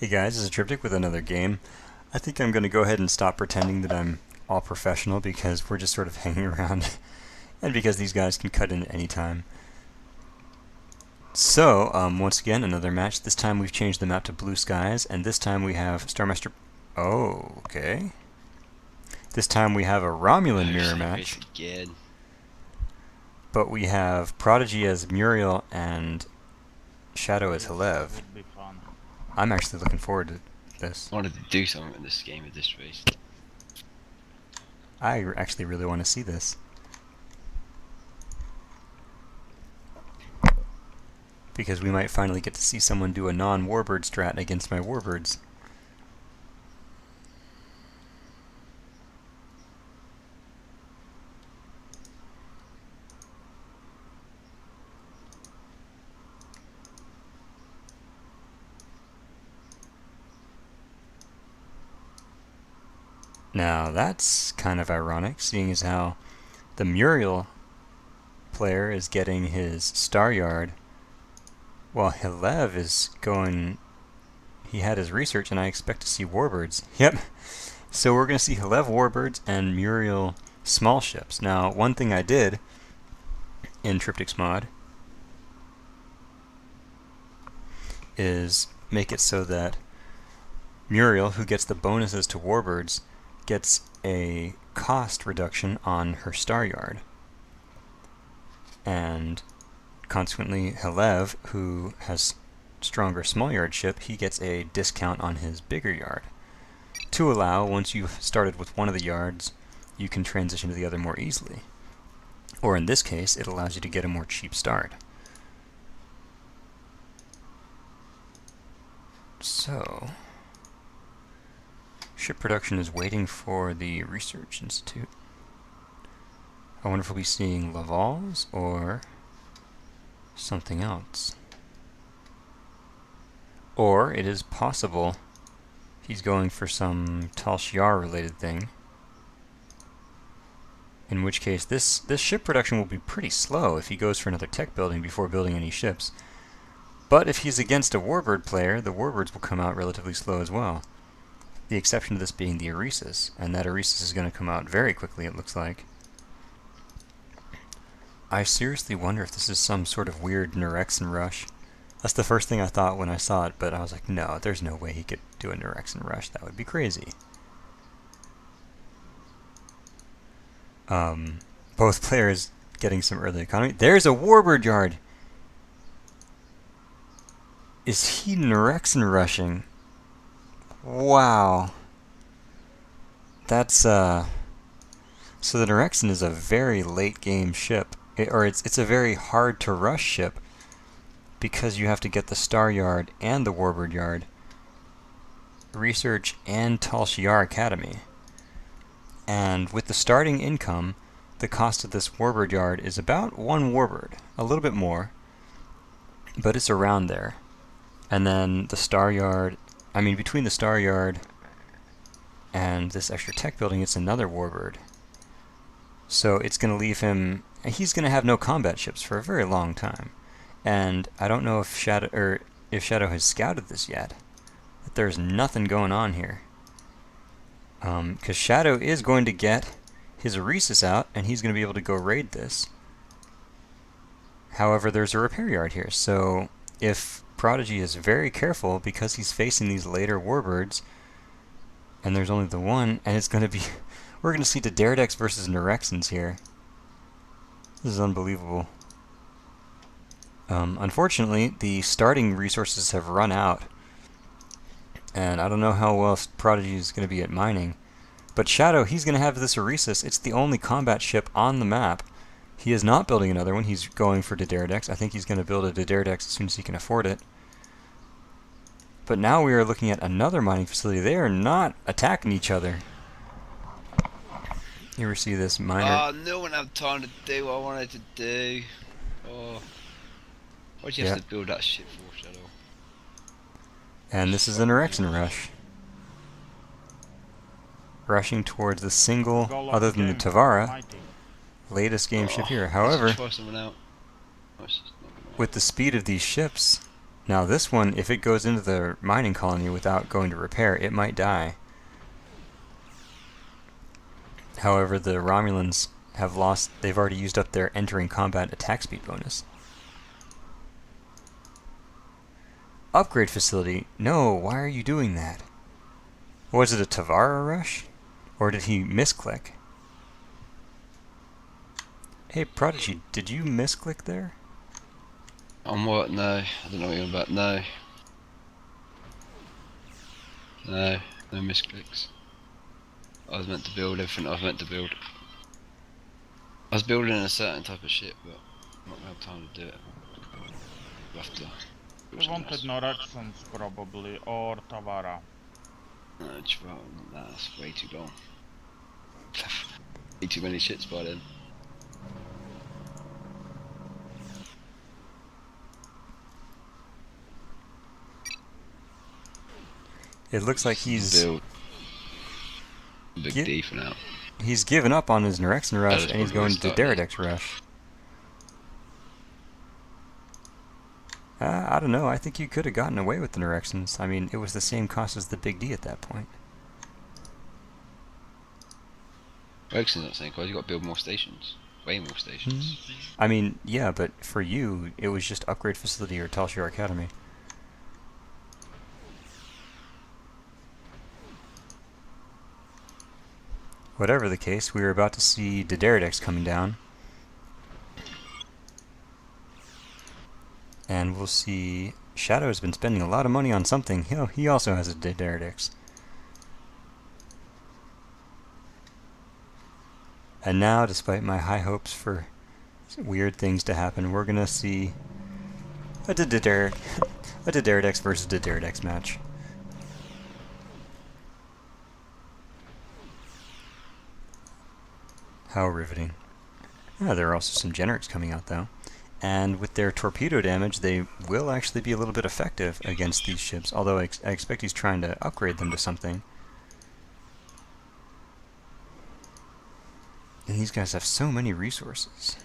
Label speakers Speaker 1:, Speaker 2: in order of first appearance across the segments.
Speaker 1: Hey guys, this is Triptych with another game. I think I'm going to go ahead and stop pretending that I'm all professional because we're just sort of hanging around and because these guys can cut in at any time. So, once again, another match. This time we've changed the map to blue skies, and this time we have Starmaster... Oh, okay. This time we have a Romulan mirror match,
Speaker 2: Again.
Speaker 1: but we have Prodigy as Muriel and Shadow as
Speaker 3: Yes, that
Speaker 1: Halev.
Speaker 3: would be fun.
Speaker 1: I'm actually looking forward to this.
Speaker 2: I wanted to do something in this game at this race.
Speaker 1: I actually really want to see this. Because we might finally get to see someone do a non-warbird strat against my warbirds. Now that's kind of ironic, seeing as how the Muriel player is getting his Star Yard, while Halev is going... He had his research, and I expect to see warbirds. Yep. So we're going to see Halev warbirds and Muriel small ships. Now, one thing I did in Triptych's mod is make it so that Muriel, who gets the bonuses to warbirds, gets a cost reduction on her Star Yard. And consequently, Halev, who has stronger small yard ship, he gets a discount on his bigger yard. To allow, once you've started with one of the yards, you can transition to the other more easily. Or in this case, it allows you to get a more cheap start. So, ship production is waiting for the Research Institute. I wonder if we'll be seeing Laval's or something else. Or it is possible he's going for some Tal Shiar related thing. In which case, this ship production will be pretty slow if he goes for another tech building before building any ships. But if he's against a warbird player, the warbirds will come out relatively slow as well. The exception to this being the Eresis, and that Eresis is going to come out very quickly, it looks like. I seriously wonder if this is some sort of weird Nurexan rush. That's the first thing I thought when I saw it, but I was like, no, there's no way he could do a Nurexan rush. That would be crazy. Both players getting some early economy. There's a warbird yard! Is he Nurexan rushing? Wow. That's, So the Nurexan is a very late game ship. It's a very hard to rush ship because you have to get the Star Yard and the Warbird Yard, Research, and Tal Shiar Academy. And with the starting income, the cost of this Warbird Yard is about one Warbird, a little bit more, but it's around there. And then the Star Yard, between the Star Yard and this extra tech building, it's another Warbird. So it's going to leave him... He's going to have no combat ships for a very long time. And I don't know if Shadow has scouted this yet. That there's nothing going on here. Because Shadow is going to get his Eresis out, and he's going to be able to go raid this. However, there's a repair yard here, so if Prodigy is very careful, because he's facing these later warbirds, and there's only the one, and it's going to be... We're going to see the Daredex versus Nurexans here. This is unbelievable. Unfortunately, the starting resources have run out. And I don't know how well Prodigy is going to be at mining. But Shadow, he's going to have this Eresis. It's the only combat ship on the map. He is not building another one. He's going for Daredex. I think he's going to build a Daredex as soon as he can afford it. But now we are looking at another mining facility. They are not attacking each other. You ever see this miner?
Speaker 2: Oh, no one had time to do what I wanted to do. Oh. Why'd you have to build that shit for, Shadow?
Speaker 1: And this is an Nurexan rush. Rushing towards the single, other than the Tavara, latest game ship here. However,
Speaker 2: try someone out.
Speaker 1: with the speed of these ships, Now this one, if it goes into the mining colony without going to repair, it might die. However, the Romulans have lost, they've already used up their entering combat attack speed bonus. Upgrade facility? No, why are you doing that? Was it a Tavara rush? Or did he misclick? Hey, Prodigy, did you misclick there?
Speaker 2: On what? No. I don't know what you're on about. No. No. No misclicks. I was meant to build everything I was meant to build. I was building a certain type of ship, but I'm not going to have time to do it. We'll have to build
Speaker 3: I
Speaker 2: something
Speaker 3: wanted
Speaker 2: else.
Speaker 3: Noraxons probably, or Tavara.
Speaker 2: No, that's way too long. Way too many ships by then.
Speaker 1: It looks like he's
Speaker 2: Build Big D for now.
Speaker 1: he's given up on his Norexan rush
Speaker 2: is
Speaker 1: and he's
Speaker 2: probably
Speaker 1: going
Speaker 2: where
Speaker 1: to
Speaker 2: it started.
Speaker 1: Deridex rush. I don't know. I think you could have gotten away with the Norexans. I mean, it was the same cost as the Big D at that point.
Speaker 2: Ericsson's not the same because you got to build more stations. Way more stations.
Speaker 1: I mean, yeah, but for you, it was just upgrade facility or Talshire Academy. Whatever the case, we are about to see the Deridex coming down. And we'll see... Shadow has been spending a lot of money on something. He also has a Deridex. And now, despite my high hopes for weird things to happen, we're going to see a Deridex versus Deridex match. How riveting. There are also some generics coming out, though. And with their torpedo damage, they will actually be a little bit effective against these ships, although I expect he's trying to upgrade them to something. And these guys have so many resources.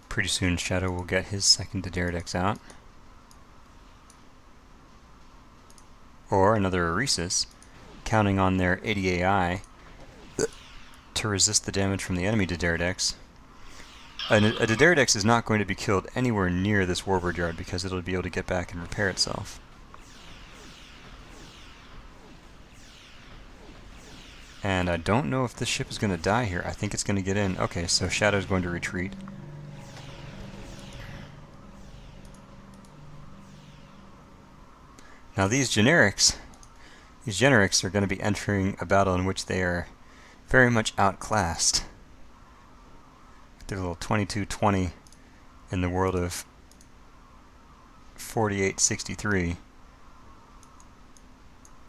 Speaker 1: Pretty soon Shadow will get his second Deridex out. Or another Oresis, counting on their 80 AI to resist the damage from the enemy Deridex. A Deridex is not going to be killed anywhere near this Warbird Yard because it'll be able to get back and repair itself. And I don't know if this ship is going to die here. I think it's going to get in. Okay, so Shadow's going to retreat. Now these generics are going to be entering a battle in which they are very much outclassed. Their little 2220 in the world of 4863.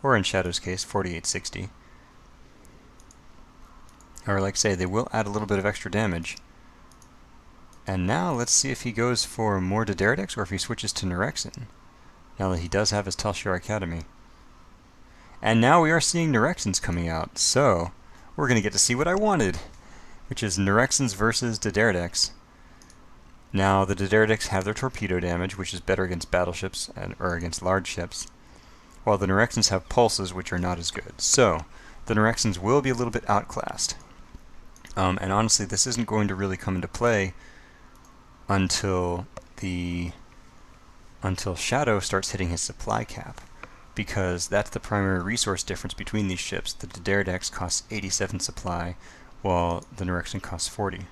Speaker 1: Or in Shadow's case, 4860. Or like I say, they will add a little bit of extra damage. And now let's see if he goes for more Deridex or if he switches to Norexan. Now that he does have his Talshire Academy. And now we are seeing Norexans coming out, so we're going to get to see what I wanted, which is Norexans versus Deridex. Now the Deridex have their torpedo damage, which is better against battleships or against large ships, while the Norexans have pulses, which are not as good. So the Norexans will be a little bit outclassed. And honestly, this isn't going to really come into play until Shadow starts hitting his supply cap, because that's the primary resource difference between these ships. The Deridex costs 87 supply, while the Norexan costs 40.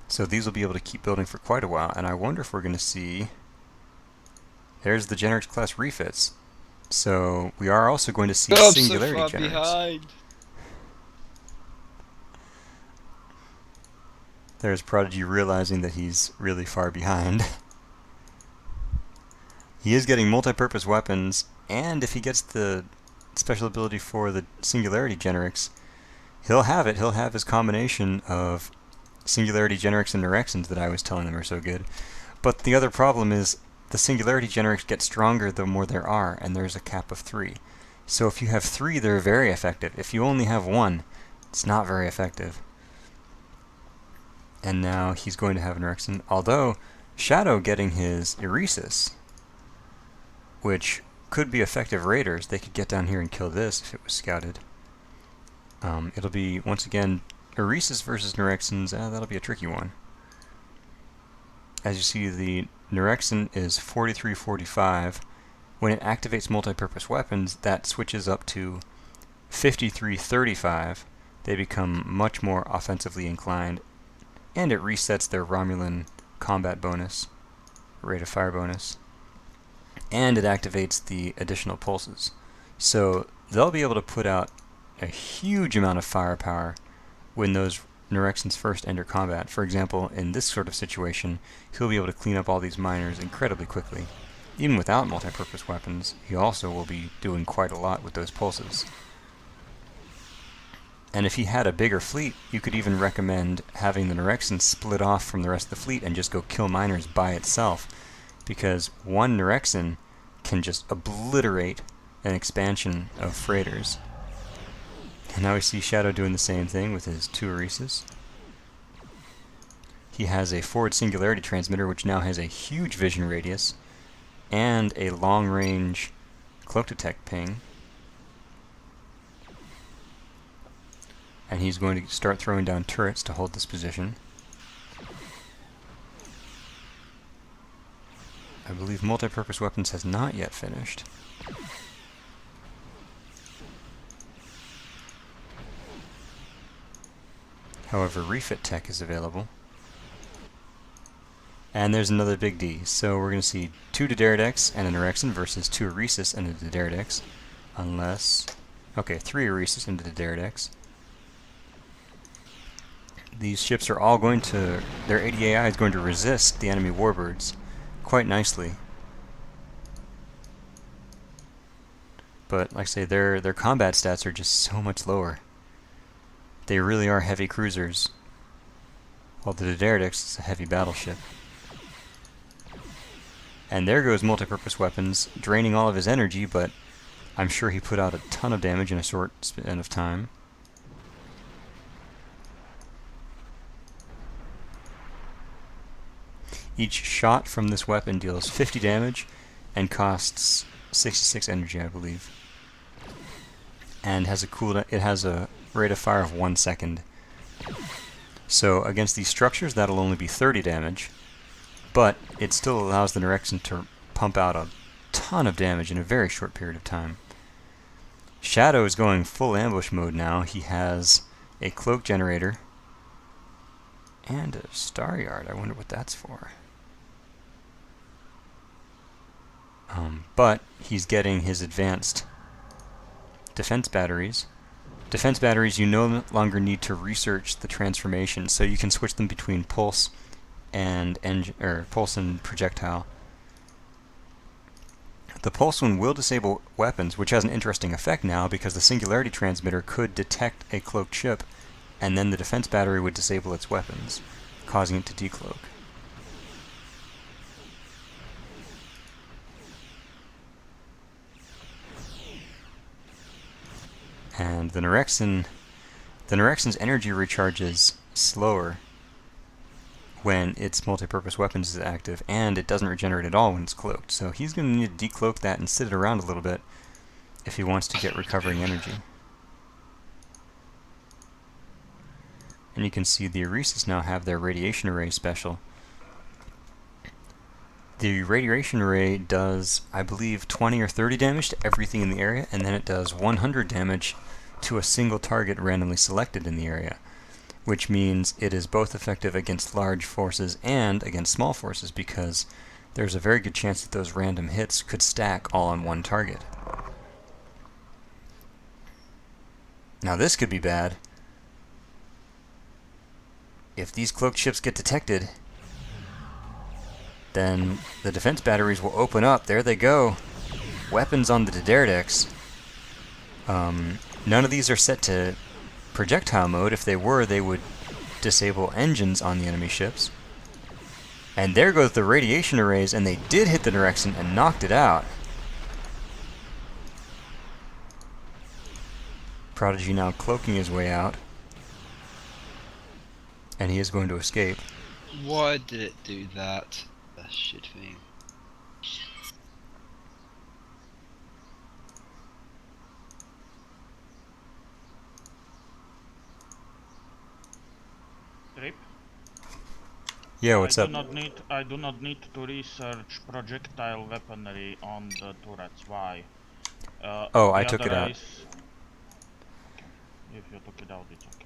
Speaker 1: So these will be able to keep building for quite a while, and I wonder if we're going to see... There's the Generics class refits. So we are also going to see Singularity
Speaker 2: so far
Speaker 1: Generics.
Speaker 2: behind.
Speaker 1: There's Prodigy realizing that he's really far behind. He is getting multi-purpose weapons, and if he gets the special ability for the Singularity Generics, he'll have it. He'll have his combination of Singularity Generics and Neurexins that I was telling them are so good. But the other problem is the Singularity Generics get stronger the more there are, and there's a cap of 3. So if you have 3, they're very effective. If you only have 1, it's not very effective. And now he's going to have an Erexin, although Shadow getting his Eresis, which could be effective raiders. They could get down here and kill this if it was scouted. It'll be, once again, Eresis versus Neurexins. That'll be a tricky one. As you see, the Neurexin is 43-45. When it activates multi-purpose weapons, that switches up to 53-35. They become much more offensively inclined, and it resets their Romulan combat bonus, rate of fire bonus, and it activates the additional pulses. So they'll be able to put out a huge amount of firepower when those Neurexins first enter combat. For example, in this sort of situation, he'll be able to clean up all these miners incredibly quickly. Even without multi-purpose weapons, he also will be doing quite a lot with those pulses. And if he had a bigger fleet, you could even recommend having the Neurexin split off from the rest of the fleet and just go kill miners by itself, because one Neurexin can just obliterate an expansion of freighters. And now we see Shadow doing the same thing with his 2 Eresis. He has a forward singularity transmitter, which now has a huge vision radius, and a long-range cloak detect ping. And he's going to start throwing down turrets to hold this position. I believe multi-purpose weapons has not yet finished. However, refit tech is available. And there's another big D. So we're going to see 2 Dideridex and an Erexin versus 2 Eresis and a Dideridex. Unless... okay, 3 Eresis and a Dideridex. These ships are all going to... their ADAI is going to resist the enemy warbirds quite nicely. But, like I say, their combat stats are just so much lower. They really are heavy cruisers, while the Dideridex is a heavy battleship. And there goes multi-purpose weapons, draining all of his energy, but I'm sure he put out a ton of damage in a short span of time. Each shot from this weapon deals 50 damage and costs 66 energy, I believe. And has a cooldown. It has a rate of fire of 1 second. So against these structures, that'll only be 30 damage, but it still allows the Neurexin to pump out a ton of damage in a very short period of time. Shadow is going full ambush mode now. He has a cloak generator and a star yard. I wonder what that's for. But he's getting his advanced defense batteries. Defense batteries, you no longer need to research the transformation, so you can switch them between pulse and pulse and projectile. The pulse one will disable weapons, which has an interesting effect now because the singularity transmitter could detect a cloaked ship, and then the defense battery would disable its weapons, causing it to decloak. And the Neurexin's energy recharges slower when its multi-purpose weapons is active, and it doesn't regenerate at all when it's cloaked. So he's going to need to decloak that and sit it around a little bit if he wants to get recovering energy. And you can see the Eresis now have their radiation array special. The radiation array does, I believe, 20 or 30 damage to everything in the area, and then it does 100 damage to a single target randomly selected in the area, which means it is both effective against large forces and against small forces, because there's a very good chance that those random hits could stack all on one target. Now this could be bad. If these cloaked ships get detected, then the defense batteries will open up. There they go. Weapons on the Dideridex. None of these are set to projectile mode. If they were, they would disable engines on the enemy ships. And there goes the radiation arrays, and they did hit the Nyrexen and knocked it out. Prodigy now cloaking his way out. And he is going to escape.
Speaker 2: Why did it do that? That shit thing.
Speaker 3: Trip.
Speaker 1: Yeah, what's up?
Speaker 3: I do not need to research projectile weaponry on the turrets. Why?
Speaker 1: Oh, I
Speaker 3: The
Speaker 1: took
Speaker 3: other
Speaker 1: it out.
Speaker 3: race. Okay. If you took it out, it's okay.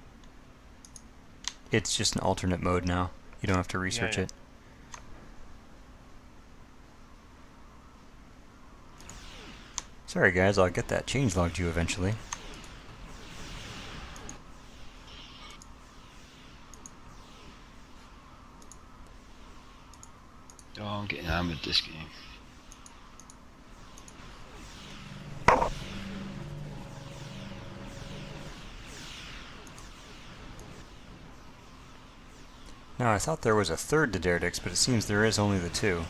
Speaker 1: It's just an alternate mode now. You don't have to research
Speaker 3: Yeah.
Speaker 1: it. Sorry guys, I'll get that changelog to you eventually.
Speaker 2: Oh, I'm getting hammered this game.
Speaker 1: Now I thought there was a third Dederdix, but it seems there is only the two.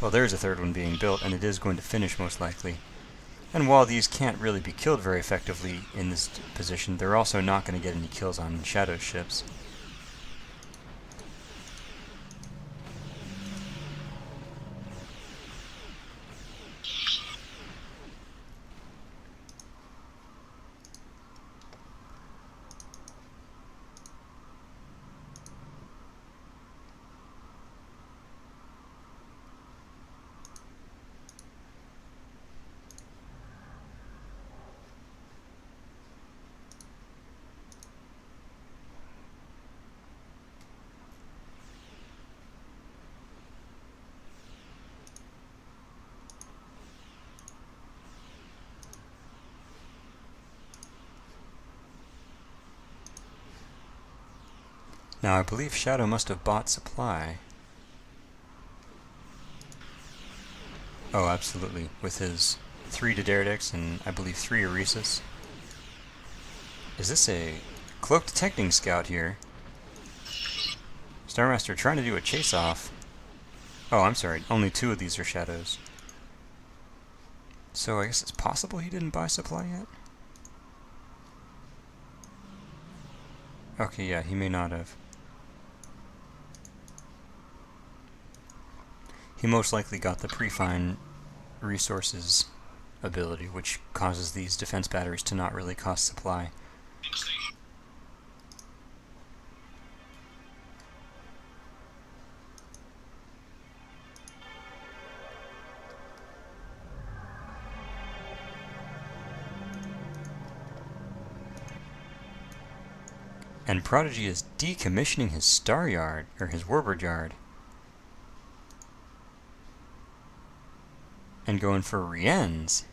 Speaker 1: Well, there's a third one being built, and it is going to finish most likely. And while these can't really be killed very effectively in this position, they're also not going to get any kills on Shadow's ships. Now I believe Shadow must have bought supply. Oh, absolutely. With his 3 Dederdix and I believe 3 Oresis. Is this a cloak detecting scout here? Starmaster trying to do a chase off. Oh, I'm sorry. Only 2 of these are Shadows. So I guess it's possible he didn't buy supply yet? Okay, yeah, he may not have. He most likely got the prefine resources ability, which causes these defense batteries to not really cost supply. And Prodigy is decommissioning his star yard, or his warbird yard. And going for Riennes.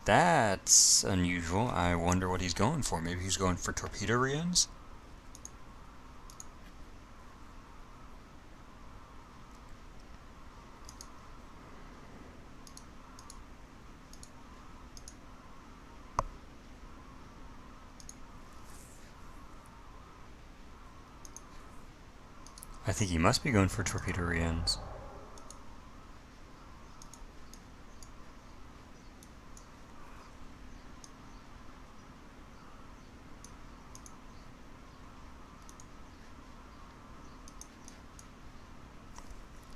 Speaker 1: That's unusual. I wonder what he's going for. Maybe he's going for torpedo Riennes? I think he must be going for torpedo Riennes.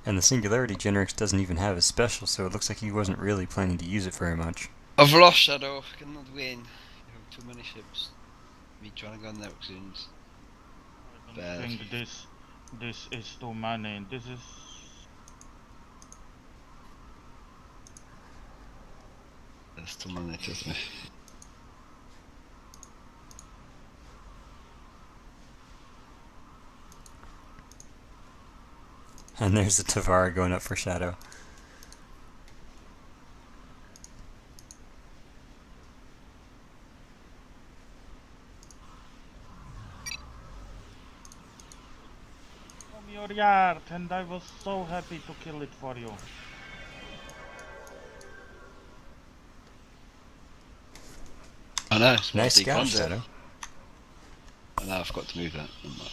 Speaker 1: And the Singularity Generics doesn't even have a special, so it looks like he wasn't really planning to use it very much.
Speaker 2: I've lost Shadow. I cannot win. You have too many ships. Me trying to go on the Nexons.
Speaker 3: I don't
Speaker 2: Bad.
Speaker 3: think this is too many. This is
Speaker 2: That's too many, trust me.
Speaker 1: And there's the Tavara going up for Shadow.
Speaker 3: from your yard, and I was so happy to kill it for you.
Speaker 2: know, it's more
Speaker 1: Nice
Speaker 2: deep
Speaker 1: scout,
Speaker 2: under.
Speaker 1: Shadow.
Speaker 2: I know, I forgot to move that. Never mind.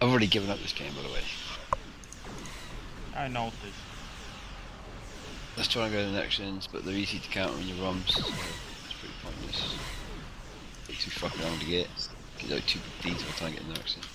Speaker 2: I've already given up this game, by the way.
Speaker 3: I noticed.
Speaker 2: Let's try and go to the next ends, but they're easy to counter in your ROMs, so it's pretty pointless. Takes me fucking long to get. Get like 2 Ds by the time I get in the next end.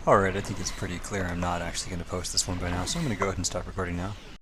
Speaker 1: Alright, I think it's pretty clear I'm not actually going to post this one by now, so I'm going to go ahead and stop recording now.